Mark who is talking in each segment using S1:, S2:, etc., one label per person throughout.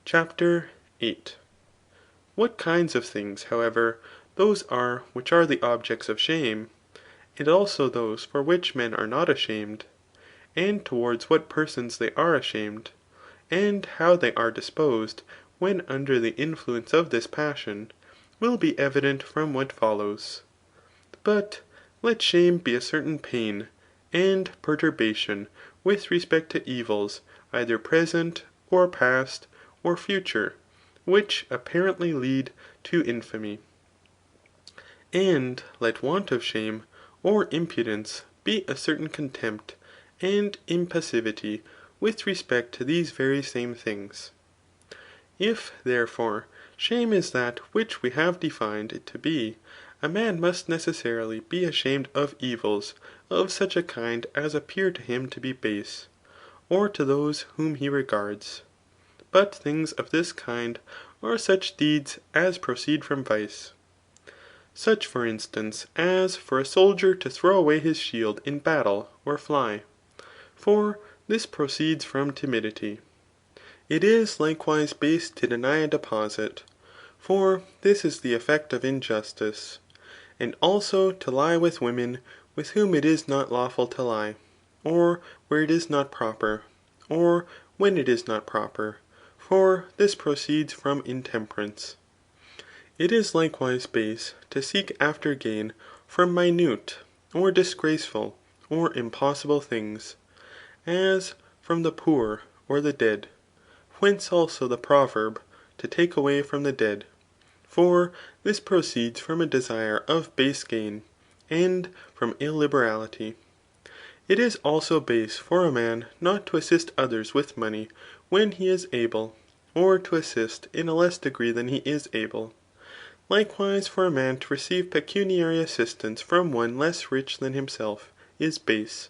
S1: CHAPTER 8. What kinds of things, however, those are which are the objects of shame, and also those for which men are not ashamed, and towards what persons they are ashamed, and how they are disposed when under the influence of this passion, will be evident from what follows. But let shame be a certain pain and perturbation with respect to evils either present, or past, or future, which apparently lead to infamy. And let want of shame or impudence be a certain contempt and impassivity with respect to these very same things. If, therefore, shame is that which we have defined it to be, a man must necessarily be ashamed of evils of such a kind as appear to him to be base, or to those whom he regards. But things of this kind are such deeds as proceed from vice. Such for instance as for a soldier to throw away his shield in battle or fly, for this proceeds from timidity. It is likewise base to deny a deposit, for this is the effect of injustice, and also to lie with women with whom it is not lawful to lie, or where it is not proper, or when it is not proper, for this proceeds from intemperance. It is likewise base to seek after gain from minute, or disgraceful, or impossible things, as from the poor or the dead. Whence also the proverb, to take away from the dead. For this proceeds from a desire of base gain, and from illiberality. It is also base for a man not to assist others with money when he is able, or to assist in a less degree than he is able. Likewise for a man to receive pecuniary assistance from one less rich than himself, is base.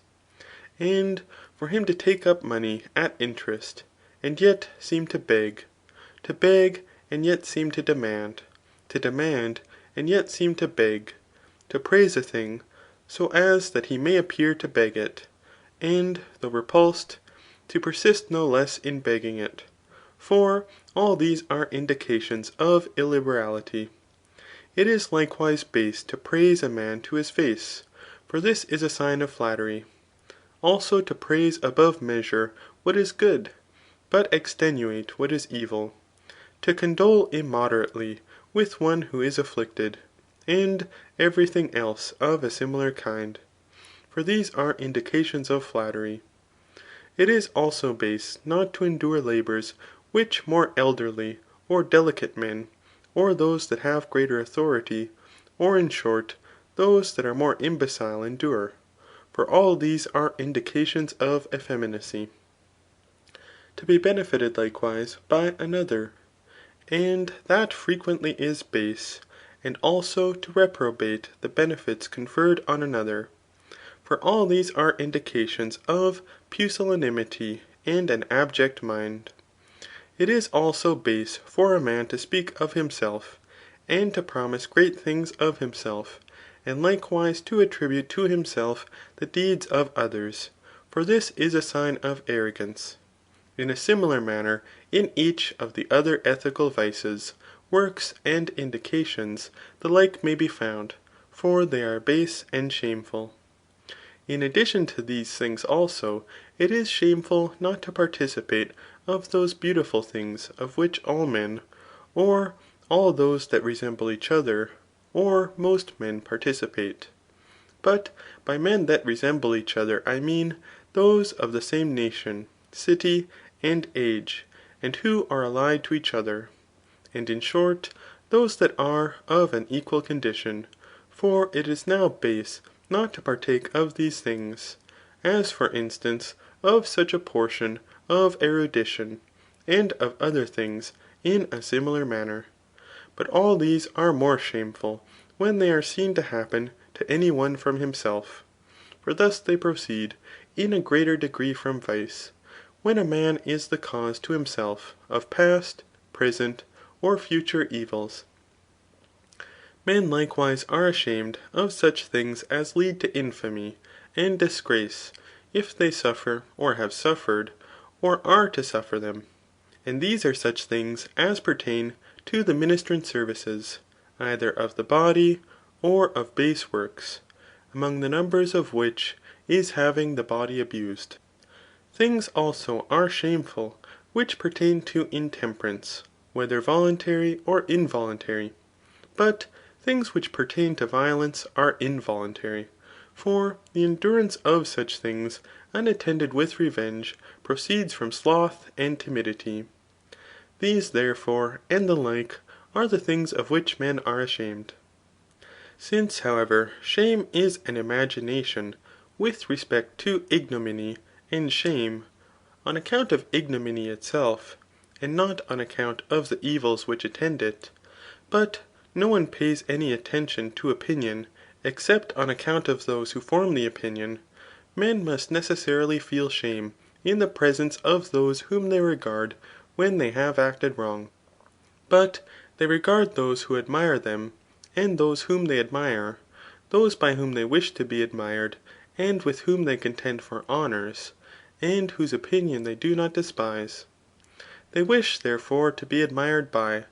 S1: And for him to take up money at interest, and yet seem to beg and yet seem to demand and yet seem to beg, to praise a thing, so as that he may appear to beg it, and though repulsed, to persist no less in begging it. For all these are indications of illiberality. It is likewise base to praise a man to his face, for this is a sign of flattery. Also to praise above measure what is good, but extenuate what is evil. To condole immoderately with one who is afflicted, and every thing else of a similar kind. For these are indications of flattery. It is also base not to endure labours which more elderly or delicate men, or those that have greater authority, or in short, those that are more imbecile endure, for all these are indications of effeminacy. To be benefited likewise by another, and that frequently is base, and also to reprobate the benefits conferred on another. For all these are indications of pusillanimity and an abject mind. It is also base for a man to speak of himself, and to promise great things of himself, and likewise to attribute to himself the deeds of others, for this is a sign of arrogance. In a similar manner, in each of the other ethical vices, works, and indications, the like may be found, for they are base and shameful. In addition to these things also, it is shameful not to participate of those beautiful things of which all men, or all those that resemble each other, or most men participate. But by men that resemble each other I mean those of the same nation, city, and age, and who are allied to each other, and in short, those that are of an equal condition, for it is now base not to partake of these things, as for instance of such a portion of erudition, and of other things in a similar manner. But all these are more shameful when they are seen to happen to any one from himself. For thus they proceed in a greater degree from vice, when a man is the cause to himself of past, present, or future evils. Men likewise are ashamed of such things as lead to infamy and disgrace, if they suffer, or have suffered, or are to suffer them. And these are such things as pertain to the ministrant services, either of the body, or of base works, among the numbers of which is having the body abused. Things also are shameful which pertain to intemperance, whether voluntary or involuntary. But things which pertain to violence are involuntary. For the endurance of such things unattended with revenge proceeds from sloth and timidity. These therefore and the like are the things of which men are ashamed. Since however shame is an imagination with respect to ignominy and shame, on account of ignominy itself, and not on account of the evils which attend it, but no one pays any attention to opinion except on account of those who form the opinion, men must necessarily feel shame in the presence of those whom they regard when they have acted wrong. But they regard those who admire them, and those whom they admire, those by whom they wish to be admired, and with whom they contend for honours, and whose opinion they do not despise. They wish therefore to be admired by,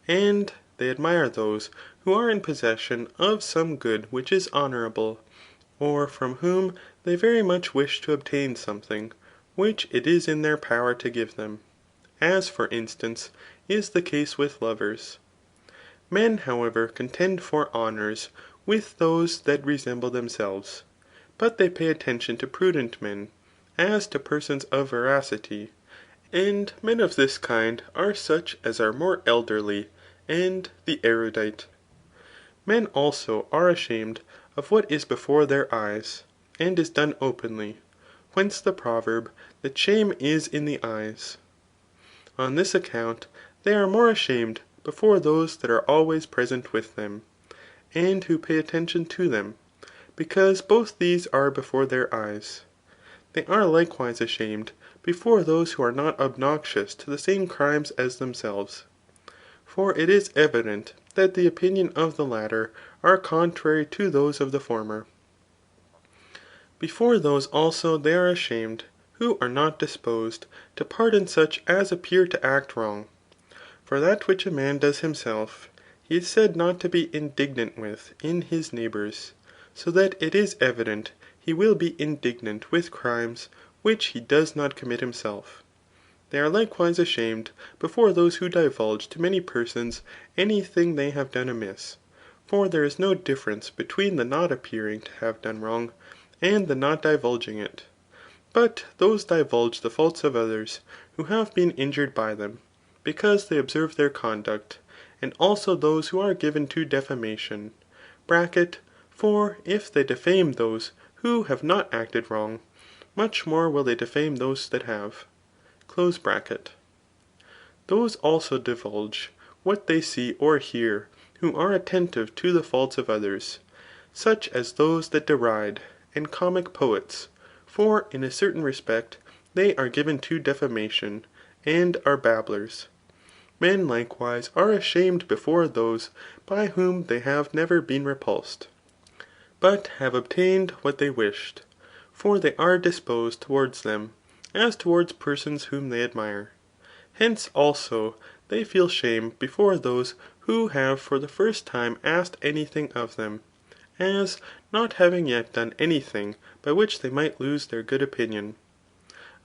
S1: and they admire those who are in possession of some good which is honourable, or from whom they very much wish to obtain something which it is in their power to give them, as for instance is the case with lovers. Men however contend for honours with those that resemble themselves, but they pay attention to prudent men, as to persons of veracity, and men of this kind are such as are more elderly, and the erudite. Men also are ashamed of what is before their eyes, and is done openly, whence the proverb, that shame is in the eyes. On this account they are more ashamed before those that are always present with them, and who pay attention to them, because both these are before their eyes. They are likewise ashamed before those who are not obnoxious to the same crimes as themselves. For it is evident that the opinion of the latter are contrary to those of the former. Before those also they are ashamed, who are not disposed to pardon such as appear to act wrong. For that which a man does himself, he is said not to be indignant with in his neighbours, so that it is evident he will be indignant with crimes which he does not commit himself. They are likewise ashamed before those who divulge to many persons any thing they have done amiss. For there is no difference between the not appearing to have done wrong, and the not divulging it. But those divulge the faults of others who have been injured by them, because they observe their conduct, and also those who are given to defamation (for if they defame those who have not acted wrong, much more will they defame those that have). Those also divulge what they see or hear, who are attentive to the faults of others, such as those that deride, and comic poets, for in a certain respect they are given to defamation, and are babblers. Men likewise are ashamed before those by whom they have never been repulsed, but have obtained what they wished, for they are disposed towards them, as towards persons whom they admire. Hence also they feel shame before those who have for the first time asked any thing of them, as not having yet done any thing by which they might lose their good opinion.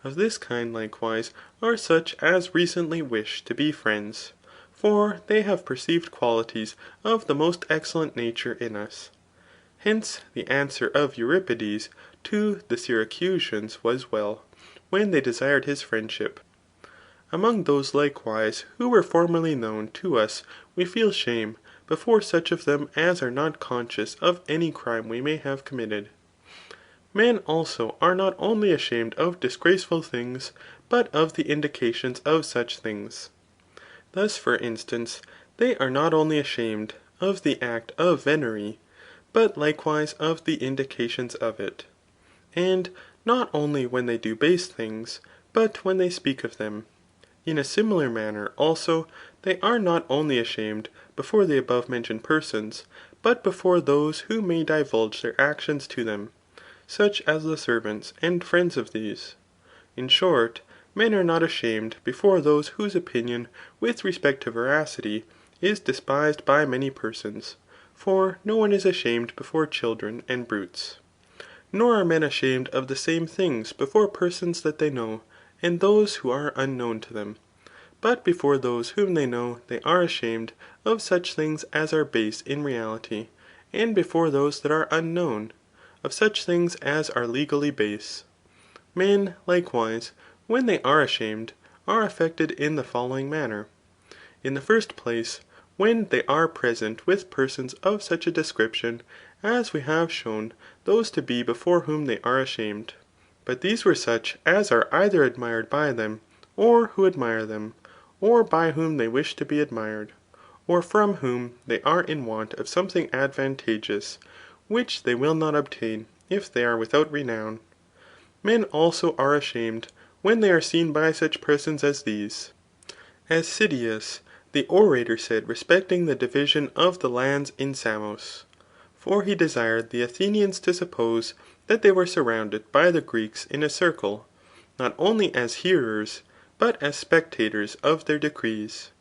S1: Of this kind likewise are such as recently wish to be friends, for they have perceived qualities of the most excellent nature in us. Hence the answer of Euripides to the Syracusans was well, when they desired his friendship. Among those likewise who were formerly known to us we feel shame before such of them as are not conscious of any crime we may have committed. Men also are not only ashamed of disgraceful things, but of the indications of such things. Thus for instance, they are not only ashamed of the act of venery, but likewise of the indications of it. And not only when they do base things, but when they speak of them. In a similar manner also, they are not only ashamed before the above mentioned persons, but before those who may divulge their actions to them, such as the servants and friends of these. In short, men are not ashamed before those whose opinion with respect to veracity is despised by many persons ; for no one is ashamed before children and brutes. Nor are men ashamed of the same things before persons that they know, and those who are unknown to them ; but before those whom they know they are ashamed of such things as are base in reality, and before those that are unknown, of such things as are legally base. Men, likewise, when they are ashamed, are affected in the following manner. In the first place, when they are present with persons of such a description as we have shown those to be before whom they are ashamed. But these were such as are either admired by them, or who admire them, or by whom they wish to be admired, or from whom they are in want of something advantageous, which they will not obtain if they are without renown. Men also are ashamed when they are seen by such persons as these. As Cydias the orator said respecting the division of the lands in Samos. For he desired the Athenians to suppose that they were surrounded by the Greeks in a circle, not only as hearers, but as spectators of their decrees.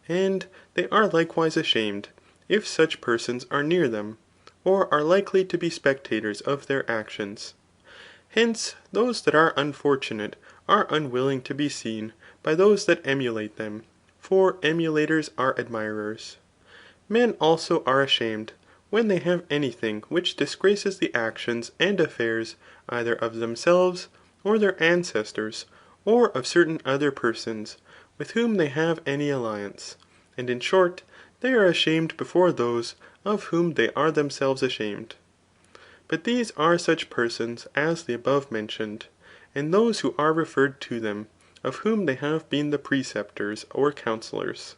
S1: And they are likewise ashamed if such persons are near them, or are likely to be spectators of their actions. Hence, those that are unfortunate are unwilling to be seen by those that emulate them, for emulators are admirers. Men also are ashamed when they have any thing which disgraces the actions and affairs either of themselves, or their ancestors, or of certain other persons, with whom they have any alliance ; and in short, they are ashamed before those of whom they are themselves ashamed. But these are such persons as the above mentioned, and those who are referred to them, of whom they have been the preceptors or counsellors.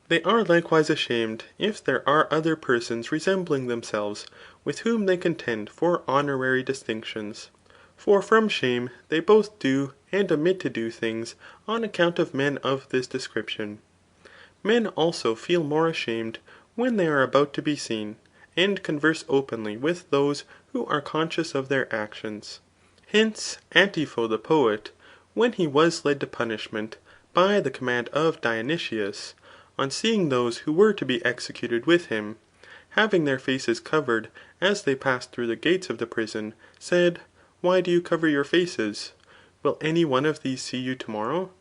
S1: They are likewise ashamed if there are other persons resembling themselves, with whom they contend for honorary distinctions. For from shame they both do and omit to do things on account of men of this description. Men also feel more ashamed when they are about to be seen, and converse openly with those who are conscious of their actions. Hence Antipho the poet, when he was led to punishment by the command of Dionysius, on seeing those who were to be executed with him, having their faces covered as they passed through the gates of the prison, said, why do you cover your faces? Will any one of these see you tomorrow?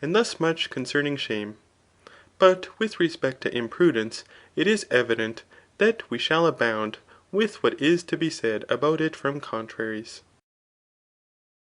S1: And thus much concerning shame. But with respect to imprudence, it is evident that we shall abound with what is to be said about it from contraries.